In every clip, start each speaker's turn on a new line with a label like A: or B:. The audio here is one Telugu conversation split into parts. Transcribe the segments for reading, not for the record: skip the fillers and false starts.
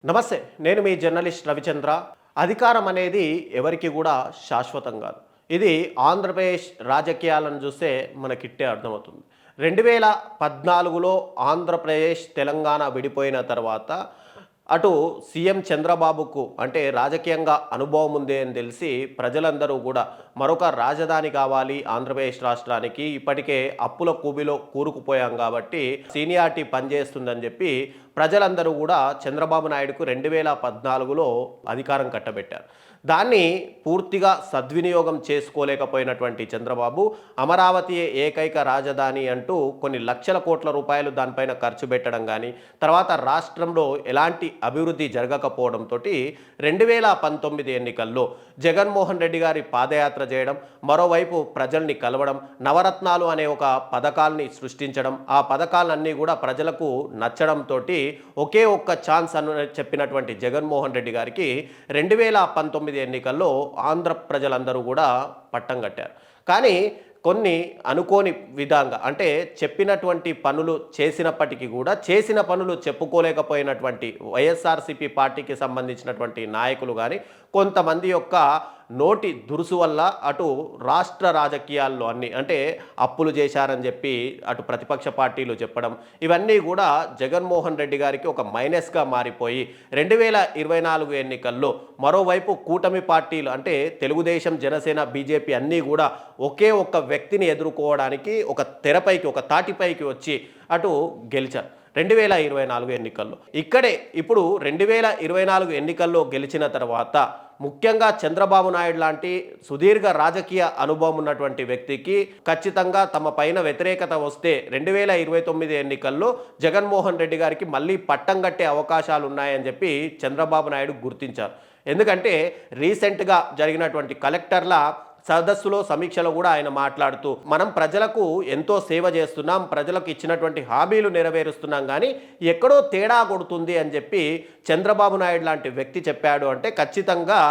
A: నమస్తే. నేను మీ జర్నలిస్ట్ రవిచంద్ర. అధికారం అనేది ఎవరికి కూడా శాశ్వతం కాదు. ఇది ఆంధ్రప్రదేశ్ రాజకీయాలను చూస్తే మనకిట్టే అర్థమవుతుంది. 2014లో ఆంధ్రప్రదేశ్, తెలంగాణ విడిపోయిన తర్వాత అటు సీఎం చంద్రబాబుకు అంటే రాజకీయంగా అనుభవం ఉంది అని తెలిసి ప్రజలందరూ కూడా మరొక రాజధాని కావాలి ఆంధ్రప్రదేశ్ రాష్ట్రానికి, ఇప్పటికే అప్పుల కూబిలో కూరుకుపోయాం కాబట్టి సీనియారిటీ పనిచేస్తుందని చెప్పి ప్రజలందరూ కూడా చంద్రబాబు నాయుడుకు 2014లో అధికారం కట్టబెట్టారు. దాన్ని పూర్తిగా సద్వినియోగం చేసుకోలేకపోయినటువంటి చంద్రబాబు అమరావతి ఏకైక రాజధాని అంటూ కొన్ని లక్షల కోట్ల రూపాయలు దానిపైన ఖర్చు పెట్టడం కానీ, తర్వాత రాష్ట్రంలో ఎలాంటి అభివృద్ధి జరగకపోవడంతో 2019 ఎన్నికల్లో జగన్మోహన్ రెడ్డి గారి పాదయాత్ర చేయడం, మరోవైపు ప్రజల్ని కలవడం, నవరత్నాలు అనే ఒక పథకాల్ని సృష్టించడం, ఆ పథకాలన్నీ కూడా ప్రజలకు నచ్చడంతో ఒకే ఒక్క ఛాన్స్ అని చెప్పినటువంటి జగన్మోహన్ రెడ్డి గారికి 2019 ఎన్నికల్లో ఆంధ్ర ప్రజలందరూ కూడా పట్టం కట్టారు. కానీ కొన్ని అనుకోని విధంగా అంటే చెప్పినటువంటి పనులు చేసినప్పటికీ కూడా చేసిన పనులు చెప్పుకోలేకపోయినటువంటి వైఎస్ఆర్సీపీ పార్టీకి సంబంధించినటువంటి నాయకులు కానీ కొంతమంది యొక్క నోటి దురుసు వల్ల అటు రాష్ట్ర రాజకీయాల్లో అన్నీ అంటే అప్పులు చేశారని చెప్పి అటు ప్రతిపక్ష పార్టీలు చెప్పడం, ఇవన్నీ కూడా జగన్మోహన్ రెడ్డి గారికి ఒక మైనస్గా మారిపోయి 2024 ఎన్నికల్లో మరోవైపు కూటమి పార్టీలు అంటే తెలుగుదేశం, జనసేన, బీజేపీ అన్నీ కూడా ఒకే ఒక్క వ్యక్తిని ఎదుర్కోవడానికి ఒక తెరపైకి, ఒక తాటిపైకి వచ్చి అటు గెలిచారు 2024 ఎన్నికల్లో. ఇక్కడే ఇప్పుడు 2024 ఎన్నికల్లో గెలిచిన తర్వాత ముఖ్యంగా చంద్రబాబు నాయుడు లాంటి సుదీర్ఘ రాజకీయ అనుభవం ఉన్నటువంటి వ్యక్తికి ఖచ్చితంగా తమ పైన వ్యతిరేకత వస్తే 2029 ఎన్నికల్లో జగన్మోహన్ రెడ్డి గారికి మళ్ళీ పట్టం కట్టే అవకాశాలు ఉన్నాయని చెప్పి చంద్రబాబు నాయుడు గుర్తించారు. ఎందుకంటే రీసెంట్గా జరిగినటువంటి కలెక్టర్ల సదస్సులో సమీక్షలో కూడా ఆయన మాట్లాడుతూ మనం ప్రజలకు ఎంతో సేవ చేస్తున్నాం, ప్రజలకు ఇచ్చినటువంటి హామీలు నెరవేరుస్తున్నాం, కానీ ఎక్కడో తేడా కొడుతుంది అని చెప్పి చంద్రబాబు నాయుడు లాంటి వ్యక్తి చెప్పాడు అంటే ఖచ్చితంగా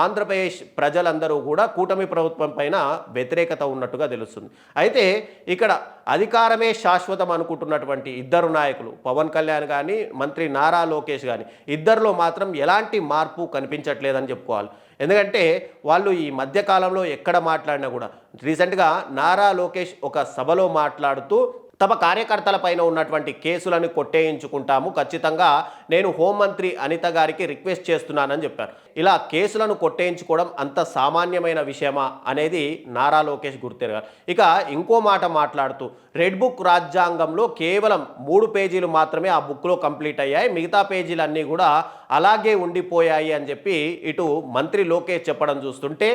A: ఆంధ్రప్రదేశ్ ప్రజలందరూ కూడా కూటమి ప్రభుత్వం పైన వ్యతిరేకత ఉన్నట్టుగా తెలుస్తుంది. అయితే ఇక్కడ అధికారమే శాశ్వతం అనుకుంటున్నటువంటి ఇద్దరు నాయకులు పవన్ కళ్యాణ్ కానీ మంత్రి నారా లోకేష్ కానీ ఇద్దరిలో మాత్రం ఎలాంటి మార్పు కనిపించట్లేదని చెప్పుకోవాలి. ఎందుకంటే వాళ్ళు ఈ మధ్యకాలంలో ఎక్కడ మాట్లాడినా కూడా రీసెంట్గా నారా లోకేష్ ఒక సభలో మాట్లాడుతూ తమ కార్యకర్తల పైన ఉన్నటువంటి కేసులను కొట్టేయించుకుంటాము, ఖచ్చితంగా నేను హోంమంత్రి అనిత గారికి రిక్వెస్ట్ చేస్తున్నానని చెప్పారు. ఇలా కేసులను కొట్టేయించుకోవడం అంత సామాన్యమైన విషయమా అనేది నారా లోకేష్ గుర్తెరగారు. ఇక ఇంకో మాట మాట్లాడుతూ రెడ్ బుక్ రాజ్యాంగంలో కేవలం 3 పేజీలు మాత్రమే ఆ బుక్లో కంప్లీట్ అయ్యాయి, మిగతా పేజీలన్నీ కూడా అలాగే ఉండిపోయాయి అని చెప్పి ఇటు మంత్రి లోకేష్ చెప్పడం చూస్తుంటే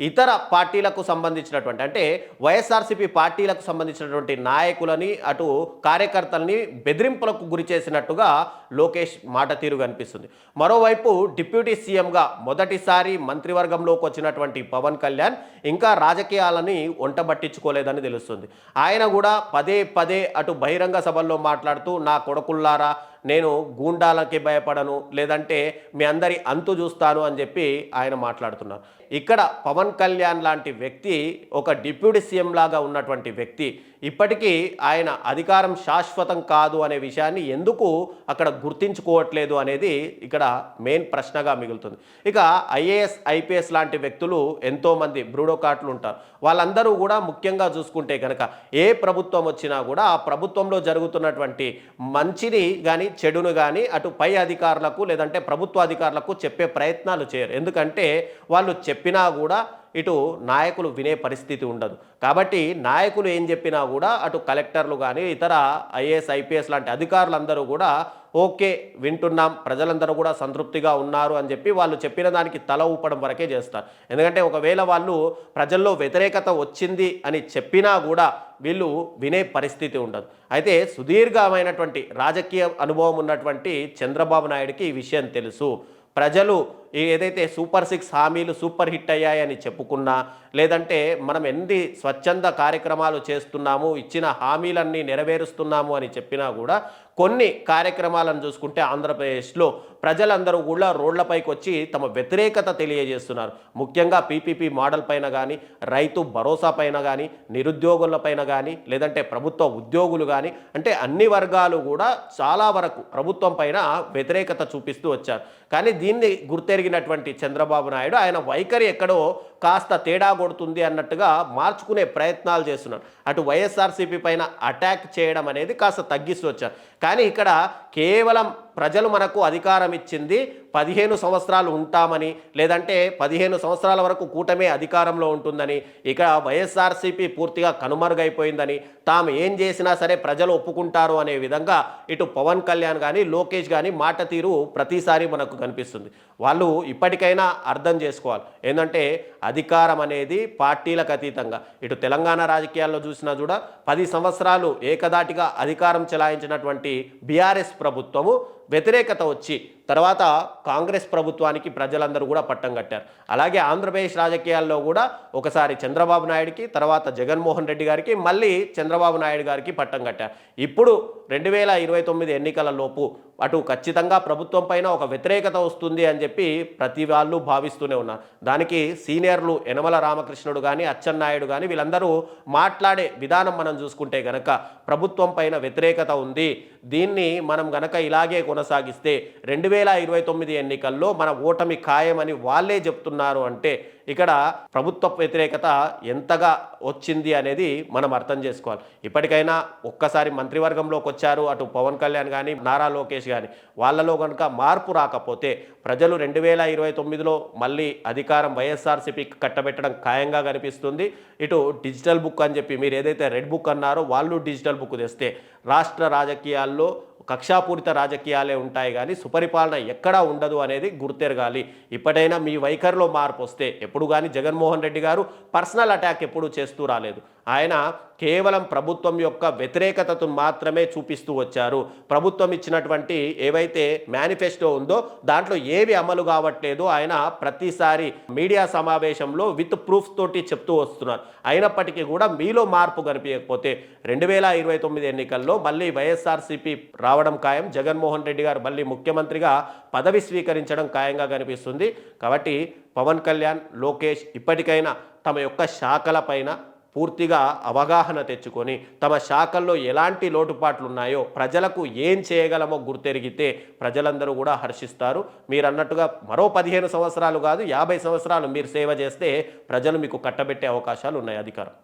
A: ఇతర పార్టీలకు సంబంధించినటువంటి అంటే వైఎస్ఆర్సీపీ పార్టీలకు సంబంధించినటువంటి నాయకులని అటు కార్యకర్తల్ని బెదిరింపులకు గురి చేసినట్టుగా లోకేష్ మాట తీరు కనిపిస్తుంది. మరోవైపు డిప్యూటీ సీఎంగా మొదటిసారి మంత్రివర్గంలోకి వచ్చినటువంటి పవన్ కళ్యాణ్ ఇంకా రాజకీయాలని వంటబట్టించుకోలేదని తెలుస్తుంది. ఆయన కూడా పదే పదే అటు బహిరంగ సభల్లో మాట్లాడుతూ నా కొడుకుల్లారా నేను గూండాలకి భయపడను, లేదంటే మీ అందరి అంతు చూస్తాను అని చెప్పి ఆయన మాట్లాడుతున్నారు. ఇక్కడ పవన్ కళ్యాణ్ లాంటి వ్యక్తి ఒక డిప్యూటీ సీఎం లాగా ఉన్నటువంటి వ్యక్తి ఇప్పటికీ ఆయన అధికారం శాశ్వతం కాదు అనే విషయాన్ని ఎందుకు అక్కడ గుర్తించుకోవట్లేదు అనేది ఇక్కడ మెయిన్ ప్రశ్నగా మిగులుతుంది. ఇక ఐఏఎస్, ఐపీఎస్ లాంటి వ్యక్తులు ఎంతోమంది బ్యూరోక్రాట్లు ఉంటారు. వాళ్ళందరూ కూడా ముఖ్యంగా చూసుకుంటే కనుక ఏ ప్రభుత్వం వచ్చినా కూడా ఆ ప్రభుత్వంలో జరుగుతున్నటువంటి మంచిని కానీ చెడును కానీ అటు పై అధికారులకు లేదంటే ప్రభుత్వ అధికారులకు చెప్పే ప్రయత్నాలు చేయరు. ఎందుకంటే వాళ్ళు చెప్పినా కూడా ఇటు నాయకులు వినే పరిస్థితి ఉండదు. కాబట్టి నాయకులు ఏం చెప్పినా కూడా అటు కలెక్టర్లు కానీ ఇతర ఐఏఎస్, ఐపీఎస్ లాంటి అధికారులందరూ కూడా ఓకే వింటున్నాం, ప్రజలందరూ కూడా సంతృప్తిగా ఉన్నారు అని చెప్పి వాళ్ళు చెప్పిన దానికి తల ఊపడం వరకే చేస్తారు. ఎందుకంటే ఒకవేళ వాళ్ళు ప్రజల్లో వ్యతిరేకత వచ్చింది అని చెప్పినా కూడా వీళ్ళు వినే పరిస్థితి ఉండదు. అయితే సుదీర్ఘమైనటువంటి రాజకీయ అనుభవం ఉన్నటువంటి చంద్రబాబు నాయుడుకి ఈ విషయం తెలుసు. ప్రజలు ఏదైతే సూపర్ 6 హామీలు సూపర్ హిట్ అయ్యాయని చెప్పుకున్నా, లేదంటే మనం ఎన్ని స్వచ్ఛంద కార్యక్రమాలు చేస్తున్నాము, ఇచ్చిన హామీలన్నీ నెరవేరుస్తున్నాము అని చెప్పినా కూడా కొన్ని కార్యక్రమాలను చూసుకుంటే ఆంధ్రప్రదేశ్లో ప్రజలందరూ కూడా రోడ్లపైకి వచ్చి తమ వ్యతిరేకత తెలియజేస్తున్నారు. ముఖ్యంగా పీపీపీ మోడల్ పైన కానీ, రైతు భరోసా పైన కానీ, నిరుద్యోగుల పైన కానీ, లేదంటే ప్రభుత్వ ఉద్యోగులు కానీ, అంటే అన్ని వర్గాలు కూడా చాలా వరకు ప్రభుత్వం పైన వ్యతిరేకత చూపిస్తూ వచ్చారు. కానీ దీన్ని గుర్తెరిగినటువంటి చంద్రబాబు నాయుడు ఆయన వైఖరి ఎక్కడో కాస్త తేడా కొడుతుంది అన్నట్టుగా మార్చుకునే ప్రయత్నాలు చేస్తున్నారు. అటు వైఎస్ఆర్సీపీ పైన అటాక్ చేయడం అనేది కాస్త తగ్గిస్తూ వచ్చారు. కానీ ఇక్కడ కేవలం ప్రజలు మనకు అధికారం ఇచ్చింది 15 సంవత్సరాలు ఉంటామని, లేదంటే 15 సంవత్సరాల వరకు కూటమి అధికారంలో ఉంటుందని, ఇక వైఎస్ఆర్సీపీ పూర్తిగా కనుమరుగైపోయిందని, తాము ఏం చేసినా సరే ప్రజలు ఒప్పుకుంటారు అనే విధంగా ఇటు పవన్ కళ్యాణ్ కానీ లోకేష్ కానీ మాట తీరు ప్రతిసారి మనకు కనిపిస్తుంది. వాళ్ళు ఇప్పటికైనా అర్థం చేసుకోవాలి. ఏంటంటే అధికారం అనేది పార్టీలకు అతీతంగా, ఇటు తెలంగాణ రాజకీయాల్లో చూసినా కూడా 10 సంవత్సరాలు ఏకదాటిగా అధికారం చెలాయించినటువంటి బీఆర్ఎస్ ప్రభుత్వము వ్యతిరేకత వచ్చి తర్వాత కాంగ్రెస్ ప్రభుత్వానికి ప్రజలందరూ కూడా పట్టం కట్టారు. అలాగే ఆంధ్రప్రదేశ్ రాజకీయాల్లో కూడా ఒకసారి చంద్రబాబు నాయుడికి, తర్వాత జగన్మోహన్ రెడ్డి గారికి, మళ్ళీ చంద్రబాబు నాయుడు గారికి పట్టం కట్టారు. ఇప్పుడు 2029 ఎన్నికల లోపు అటు ఖచ్చితంగా ప్రభుత్వం పైన ఒక వ్యతిరేకత వస్తుంది అని చెప్పి ప్రతి వాళ్ళు భావిస్తూనే ఉన్నారు. దానికి సీనియర్లు యనమల రామకృష్ణుడు కానీ, అచ్చెన్నాయుడు కానీ వీళ్ళందరూ మాట్లాడే విధానం మనం చూసుకుంటే గనక ప్రభుత్వం పైన వ్యతిరేకత ఉంది, దీన్ని మనం గనక ఇలాగే కొనసాగిస్తే 2029 ఎన్నికల్లో మన ఓటమి ఖాయమని వాళ్ళే చెప్తున్నారు. అంటే ఇక్కడ ప్రభుత్వ వ్యతిరేకత ఎంతగా వచ్చింది అనేది మనం అర్థం చేసుకోవాలి. ఇప్పటికైనా ఒక్కసారి మంత్రివర్గంలోకి వచ్చారు అటు పవన్ కళ్యాణ్ కానీ, నారా లోకేష్ కానీ, వాళ్ళలో కనుక మార్పు రాకపోతే ప్రజలు 2029లో మళ్ళీ అధికారం వైఎస్ఆర్సీపీకి కట్టబెట్టడం ఖాయంగా కనిపిస్తుంది. ఇటు డిజిటల్ బుక్ అని చెప్పి మీరు ఏదైతే రెడ్ బుక్ అన్నారో వాళ్ళు డిజిటల్ బుక్ తెస్తే రాష్ట్ర రాజకీయాల్లో కక్షాపూరిత రాజకీయాలే ఉంటాయి కానీ సుపరిపాలన ఎక్కడా ఉండదు అనేది గుర్తెరగాలి. ఇప్పటైనా మీ వైఖరిలో మార్పు వస్తే, ఎప్పుడు కానీ జగన్మోహన్ రెడ్డి గారు పర్సనల్ అటాక్ ఎప్పుడూ చేస్తూ రాలేదు. ఆయన కేవలం ప్రభుత్వం యొక్క వ్యతిరేకతను మాత్రమే చూపిస్తూ వచ్చారు. ప్రభుత్వం ఇచ్చినటువంటి ఏవైతే మేనిఫెస్టో ఉందో దాంట్లో ఏవి అమలు కావట్లేదు ఆయన ప్రతిసారి మీడియా సమావేశంలో విత్ ప్రూఫ్ తోటి చెప్తూ వస్తున్నారు. అయినప్పటికీ కూడా మీలో మార్పు కనిపించకపోతే 2029 ఎన్నికల్లో మళ్ళీ వైఎస్ఆర్సీపీ రావడం ఖాయం, జగన్మోహన్ రెడ్డి గారు మళ్ళీ ముఖ్యమంత్రిగా పదవి స్వీకరించడం ఖాయంగా కనిపిస్తుంది. కాబట్టి పవన్ కళ్యాణ్, లోకేష్ ఇప్పటికైనా తమ యొక్క శాఖల పైన పూర్తిగా అవగాహన తెచ్చుకొని తమ శాఖల్లో ఎలాంటి లోటుపాట్లు ఉన్నాయో ప్రజలకు ఏం చేయగలమో గుర్తెరిగితే ప్రజలందరూ కూడా హర్షిస్తారు. మీరు అన్నట్టుగా మరో 15 సంవత్సరాలు కాదు 50 సంవత్సరాలు మీరు సేవ చేస్తే ప్రజలు మీకు కట్టబెట్టే అవకాశాలు ఉన్నాయి అధికారం.